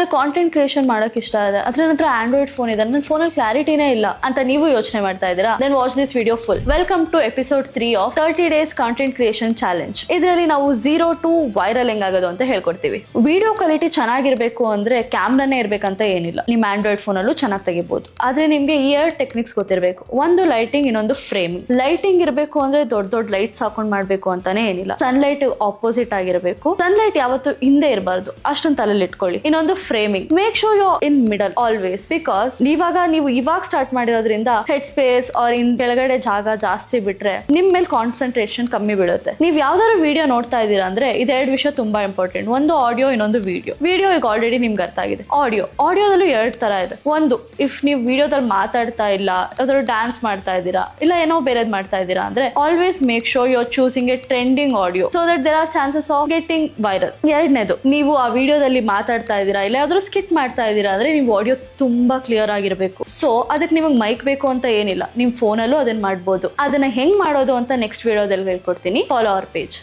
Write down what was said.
ನನಗೆ content creation ಮಾಡಕ್ ಇಷ್ಟ ಇದೆ, ಅದ್ರ ನಂತರ ಆಂಡ್ರಾಯ್ಡ್ ಫೋನ್ ಇದೆ, ನನ್ನ ಫೋನಲ್ಲಿ ಕ್ಲಾರಿಟಿನೇ ಇಲ್ಲ ಅಂತ ನೀವು ಯೋಚನೆ ಮಾಡ್ತಾ ಇದ್ದೀರಾ? Then watch this video full. Welcome to episode 3 of 30 days content creation challenge. ಇದರಲ್ಲಿ ನಾವು 0 to ವೈರಲ್ ಹೆಂಗಾಗೋದು ಅಂತ ಹೇಳ್ಕೊಡ್ತೀವಿ. ವಿಡಿಯೋ ಕ್ವಾಲಿಟಿ ಚೆನ್ನಾಗಿರ್ಬೇಕು ಅಂದ್ರೆ ಕ್ಯಾಮ್ರಾನೇ ಇರ್ಬೇಕಂತ ಏನಿಲ್ಲ, ನಿಮ್ಮ ಆಂಡ್ರಾಯ್ಡ್ ಫೋನಲ್ಲೂ ಚೆನ್ನಾಗಿ ತೆಗಿಬಹುದು. ಆದ್ರೆ ನಿಮ್ಗೆ 2 ಟೆಕ್ನಿಕ್ಸ್ ಗೊತ್ತಿರಬೇಕು. ಒಂದು ಲೈಟಿಂಗ್, ಇನ್ನೊಂದು ಫ್ರೇಮಿಂಗ್. ಲೈಟಿಂಗ್ ಇರಬೇಕು ಅಂದ್ರೆ ದೊಡ್ಡ ದೊಡ್ಡ ಲೈಟ್ಸ್ ಹಾಕೊಂಡ್ ಮಾಡ್ಬೇಕು ಅಂತಾನೆ ಏನಿಲ್ಲ, ಸನ್ಲೈಟ್ ಆಪೋಸಿಟ್ ಆಗಿರಬೇಕು. ಸನ್ಲೈಟ್ ಯಾವತ್ತು ಹಿಂದೆ ಇರಬಾರ್ದು, ಅಷ್ಟೊಂದು ತಲೆಯಲ್ಲಿ ಇಟ್ಕೊಳ್ಳಿ. ಇನ್ನೊಂದು framing. Make sure you in middle always, because ನೀವು ಇವಾಗ ಸ್ಟಾರ್ಟ್ ಮಾಡಿರೋದ್ರಿಂದ ಹೆಡ್ ಸ್ಪೇಸ್ ಆರ್ ಇನ್ ಕೆಳಗಡೆ ಜಾಗ ಜಾಸ್ತಿ ಬಿಟ್ರೆ ನಿಮ್ ಮೇಲೆ ಕಾನ್ಸಂಟ್ರೇಷನ್ ಕಮ್ಮಿ ಬೀಳುತ್ತೆ. ನೀವು ಯಾವ್ದಾದ್ರು ವಿಡಿಯೋ ನೋಡ್ತಾ ಇದ್ದೀರಾ ಅಂದ್ರೆ ಇದೆರಡು ವಿಷಯ ತುಂಬಾ ಇಂಪಾರ್ಟೆಂಟ್. ಒಂದು ಆಡಿಯೋ, ಇನ್ನೊಂದು ವಿಡಿಯೋ ಈಗ ಆಲ್ರೆಡಿ ನಿಮ್ಗೆ ಅರ್ಥ ಆಗಿದೆ. ಆಡಿಯೋದಲ್ಲೂ 2 ತರ ಇದೆ. ಒಂದು, ಇಫ್ ನೀವು ವಿಡಿಯೋದಲ್ಲಿ ಮಾತಾಡ್ತಾ ಇಲ್ಲ, ಯಾವ್ದಾದ್ರು ಡ್ಯಾನ್ಸ್ ಮಾಡ್ತಾ ಇದ್ದೀರಾ, ಇಲ್ಲ ಏನೋ ಬೇರೆದ್ ಮಾಡ್ತಾ ಇದ್ದೀರಾ ಅಂದ್ರೆ always make sure you are choosing a trending audio so that there are chances of getting viral. ಎರಡನೇದು, ನೀವು ಆ ವಿಡಿಯೋದಲ್ಲಿ ಮಾತಾಡ್ತಾ ಇದ್ದೀರಾ ಇಲ್ಲ ಯಾವ್ದಾದ್ರು ಸ್ಕಿಟ್ ಮಾಡ್ತಾ ಇದ್ದೀರಾ ಅಂದ್ರೆ ನೀವು ಆಡಿಯೋ ತುಂಬಾ ಕ್ಲಿಯರ್ ಆಗಿರ್ಬೇಕು. ಸೊ ಅದಕ್ಕೆ ನಿಮಗೆ ಮೈಕ್ ಬೇಕು ಅಂತ ಏನಿಲ್ಲ, ನಿಮ್ ಫೋನಲ್ಲೂ ಅದನ್ನ ಮಾಡ್ಬೋದು. ಅದನ್ನ ಹೆಂಗ್ ಮಾಡೋದು ಅಂತ ನೆಕ್ಸ್ಟ್ ವಿಡಿಯೋದಲ್ಲಿ ಹೇಳ್ಕೊಡ್ತೀನಿ. Follow our page.